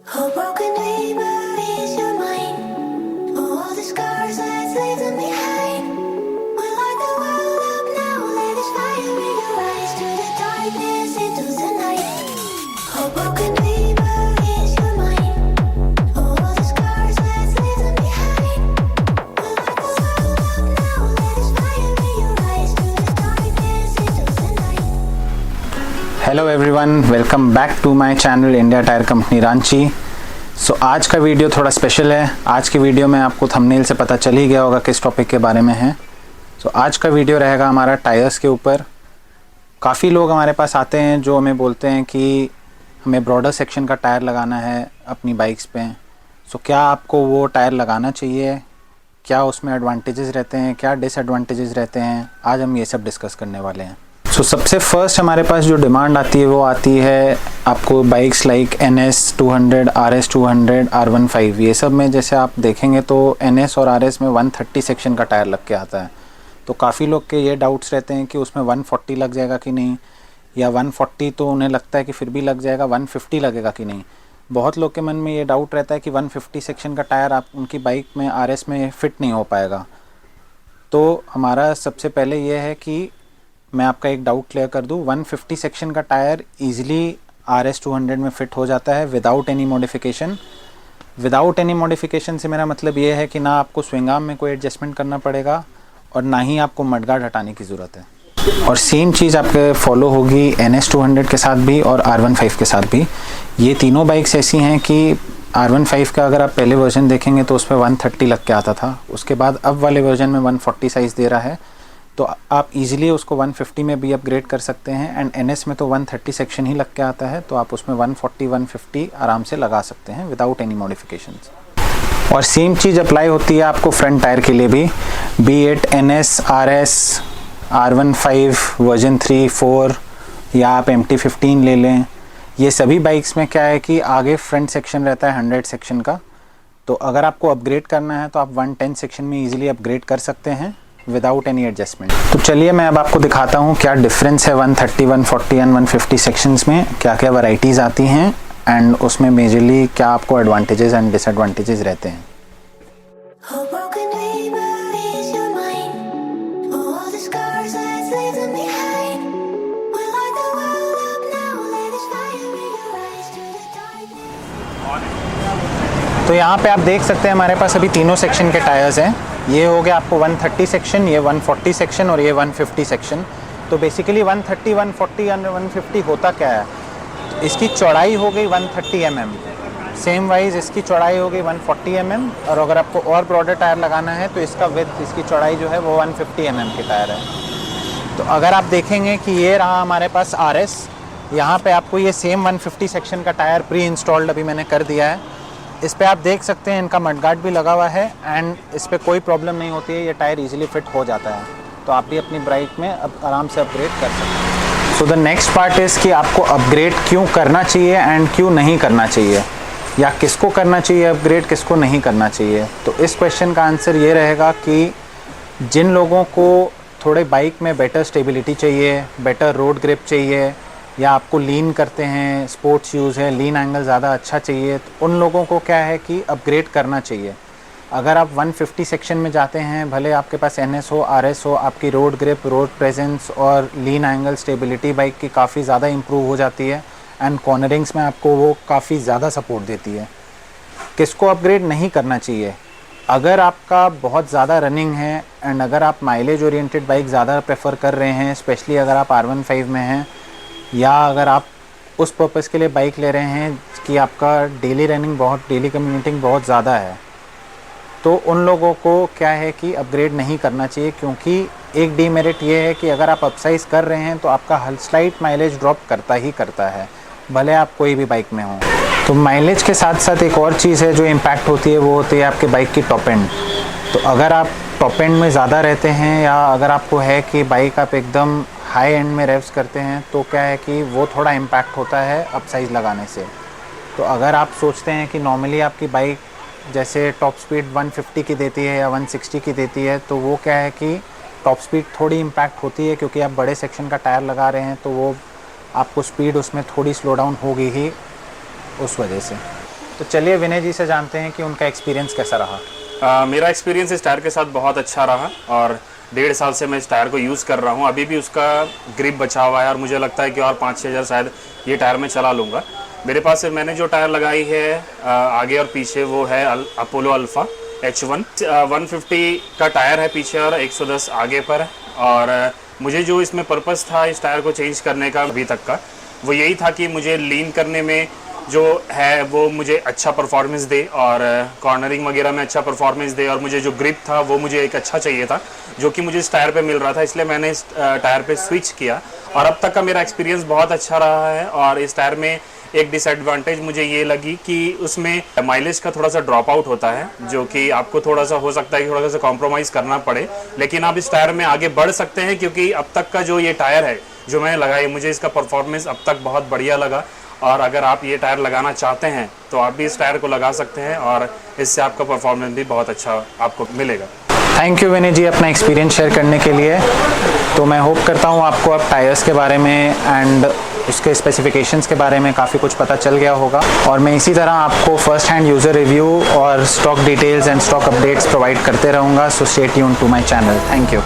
A broken neighbor is your mind. All the scars, let's leave them behind. We light the world up now, let us fire in your eyes. To the darkness, into the night. A broken neighbor is your mind. All the scars, let's leave them behind. We light the world up now, let us fire in your eyes. To the darkness, into the night. Hello everyone, welcome back to my channel India tyre company Ranchi. So आज का video थोड़ा special है। आज की video में आपको thumbnail से पता चल ही गया होगा किस टॉपिक के बारे में है। सो आज का वीडियो रहेगा हमारा टायर्स के ऊपर। काफ़ी लोग हमारे पास आते हैं जो हमें बोलते हैं कि हमें ब्रॉडर सेक्शन का टायर लगाना है अपनी बाइक्स पे। सो क्या आपको वो टायर लगाना चाहिए, क्या उसमें एडवांटेजेस रहते हैं, क्या डिसएडवांटेजेस रहते हैं, आज हम ये सब डिस्कस करने वाले हैं। सो सबसे फर्स्ट हमारे पास जो डिमांड आती है वो आती है आपको bikes like NS 200, RS 200, R15। ये सब में जैसे आप देखेंगे तो NS और RS में 130 सेक्शन का टायर लग के आता है। तो काफ़ी लोग के ये डाउट्स रहते हैं कि उसमें 140 लग जाएगा कि नहीं, या 140 तो उन्हें लगता है कि फिर भी लग जाएगा, 150 लगेगा कि नहीं। बहुत लोग के मन में ये डाउट रहता है कि 150 सेक्शन का टायर आप उनकी बाइक में RS में फ़िट नहीं हो पाएगा। तो हमारा सबसे पहले ये है कि मैं आपका एक डाउट क्लियर कर दूं, 150 सेक्शन का टायर इजीली RS 200 में फ़िट हो जाता है without any modification. Without any modification से मेरा मतलब ये है कि ना आपको स्विंग आर्म में कोई एडजस्टमेंट करना पड़ेगा और ना ही आपको मडगार्ड हटाने की ज़रूरत है। और सेम चीज़ आपके फॉलो होगी NS 200 के साथ भी और R15 के साथ भी। ये तीनों बाइक्स ऐसी हैं कि R15 का अगर आप पहले वर्जन देखेंगे तो उस पर 130 लग के आता था, उसके बाद अब वाले वर्जन में 140 साइज़ दे रहा है। तो आप इजीली उसको 150 में भी अपग्रेड कर सकते हैं। एंड NS में तो 130 सेक्शन ही लग के आता है, तो आप उसमें 140 150 आराम से लगा सकते हैं विदाउट एनी मॉडिफिकेशंस। और सेम चीज़ अप्लाई होती है आपको फ्रंट टायर के लिए भी, B it NS, RS, R15 version 3, 4 या आप MT15 ले लें। ये सभी बाइक्स में क्या है कि आगे फ्रंट सेक्शन रहता है 100 सेक्शन का। तो अगर आपको अपग्रेड करना है तो आप 110 सेक्शन में ईजिली अपग्रेड कर सकते हैं विदाउट एनी एडजस्टमेंट। तो चलिए मैं अब आपको दिखाता हूँ क्या डिफरेंस है 130, 140 एंड 150 सेक्शंस में, क्या क्या वैरायटीज़ आती हैं एंड उसमें मेजरली क्या आपको एडवांटेजेस एंड डिसएडवांटेजेस रहते हैं। A broken neighbor is your mind. All the scars, let's leave them behind. We light the world up now, let us fire in your eyes to the darkness. तो यहाँ पे आप देख सकते हैं हमारे पास अभी तीनों सेक्शन के टायर्स हैं। ये हो गया आपको 130 सेक्शन, ये 140 सेक्शन और ये 150 सेक्शन। तो बेसिकली 130, 140 और 150 होता क्या है, इसकी चौड़ाई हो गई 130 mm, सेम वाइज इसकी चौड़ाई हो गई 140 mm, और अगर आपको और ब्रॉडर टायर लगाना है तो इसका विड्थ, इसकी चौड़ाई जो है वो 150 mm की टायर है। तो अगर आप देखेंगे कि ये रहा हमारे पास RS, यहाँ पे आपको ये सेम 150 सेक्शन का टायर प्री इंस्टॉल्ड अभी मैंने कर दिया है। इस पे आप देख सकते हैं इनका मडगार्ड भी लगा हुआ है एंड इस पे कोई प्रॉब्लम नहीं होती है, ये टायर इजीली फिट हो जाता है। तो आप भी अपनी बाइक में अब आराम से अपग्रेड कर सकते हैं। So the next part is कि आपको अपग्रेड क्यों करना चाहिए एंड क्यों नहीं करना चाहिए, या किसको करना चाहिए अपग्रेड, किसको नहीं करना चाहिए। तो इस क्वेश्चन का आंसर ये रहेगा कि जिन लोगों को थोड़े बाइक में बेटर स्टेबिलिटी चाहिए, बेटर रोड ग्रिप चाहिए, या आपको लीन करते हैं, स्पोर्ट्स यूज़ है, लीन एंगल ज़्यादा अच्छा चाहिए, तो उन लोगों को क्या है कि अपग्रेड करना चाहिए। अगर आप 150 सेक्शन में जाते हैं, भले आपके पास NS हो, RS हो, आपकी रोड ग्रिप, रोड प्रेजेंस और लीन एंगल स्टेबिलिटी बाइक की काफ़ी ज़्यादा इंप्रूव हो जाती है एंड कॉर्नरिंग्स में आपको वो काफ़ी ज़्यादा सपोर्ट देती है। किसको अपग्रेड नहीं करना चाहिए, अगर आपका बहुत ज़्यादा रनिंग है एंड अगर आप माइलेज ओरिएंटेड बाइक ज़्यादा प्रेफर कर रहे हैं, स्पेशली अगर आप R15 में हैं, या अगर आप उस पर्पज़ के लिए बाइक ले रहे हैं कि आपका डेली रनिंग बहुत, डेली कम्यूटिंग बहुत ज़्यादा है, तो उन लोगों को क्या है कि अपग्रेड नहीं करना चाहिए। क्योंकि एक डीमेरिट ये है कि अगर आप अपसाइज़ कर रहे हैं तो आपका स्लाइट माइलेज ड्रॉप करता ही करता है, भले आप कोई भी बाइक में हो। तो माइलेज के साथ साथ एक और चीज़ है जो इम्पैक्ट होती है, वो होती है आपके बाइक की टॉप एंड। तो अगर आप टॉप एंड में ज़्यादा रहते हैं, या अगर आपको है कि बाइक आप एकदम हाई एंड में रेव्स करते हैं, तो क्या है कि वो थोड़ा इम्पैक्ट होता है अप साइज़ लगाने से। तो अगर आप सोचते हैं कि नॉर्मली आपकी बाइक जैसे टॉप स्पीड 150 की देती है या 160 की देती है, तो वो क्या है कि टॉप स्पीड थोड़ी इम्पैक्ट होती है, क्योंकि आप बड़े सेक्शन का टायर लगा रहे हैं, तो वो आपको स्पीड उसमें थोड़ी स्लो डाउन होगी ही उस वजह से। तो चलिए विनय जी से जानते हैं कि उनका एक्सपीरियंस कैसा रहा। मेरा एक्सपीरियंस इस टायर के साथ बहुत अच्छा रहा और 1.5 साल से मैं इस टायर को यूज़ कर रहा हूँ। अभी भी उसका ग्रिप बचा हुआ है और मुझे लगता है कि और 5-6 हज़ार शायद ये टायर मैं चला लूँगा। मेरे पास मैंने जो टायर लगाई है आगे और पीछे वो है अपोलो अल्फ़ा H1 150 का टायर है पीछे और 110 आगे पर। और मुझे जो इसमें पर्पस था इस टायर को चेंज करने का अभी तक का, वो यही था कि मुझे लीन करने में जो है वो मुझे अच्छा परफॉर्मेंस दे और कॉर्नरिंग वगैरह में अच्छा परफॉर्मेंस दे, और मुझे जो ग्रिप था वो मुझे एक अच्छा चाहिए था जो कि मुझे इस टायर पे मिल रहा था, इसलिए मैंने इस टायर पे स्विच किया और अब तक का मेरा एक्सपीरियंस बहुत अच्छा रहा है। और इस टायर में एक डिसएडवांटेज मुझे ये लगी कि उसमें माइलेज का थोड़ा सा ड्रॉप आउट होता है, जो कि आपको थोड़ा सा हो सकता है कि थोड़ा सा कॉम्प्रोमाइज़ करना पड़े, लेकिन आप इस टायर में आगे बढ़ सकते हैं क्योंकि अब तक का जो ये टायर है जो मैंने लगाई, मुझे इसका परफॉर्मेंस अब तक बहुत बढ़िया लगा। और अगर आप ये टायर लगाना चाहते हैं तो आप भी इस टायर को लगा सकते हैं और इससे आपका परफॉर्मेंस भी बहुत अच्छा आपको मिलेगा। थैंक यू विनय जी अपना एक्सपीरियंस शेयर करने के लिए। तो मैं होप करता हूँ आपको अब टायर्स के बारे में एंड उसके स्पेसिफिकेशंस के बारे में काफ़ी कुछ पता चल गया होगा, और मैं इसी तरह आपको फर्स्ट हैंड यूज़र रिव्यू और stock details and stock updates provide करते रहूँगा। So stay tuned to my channel. Thank you.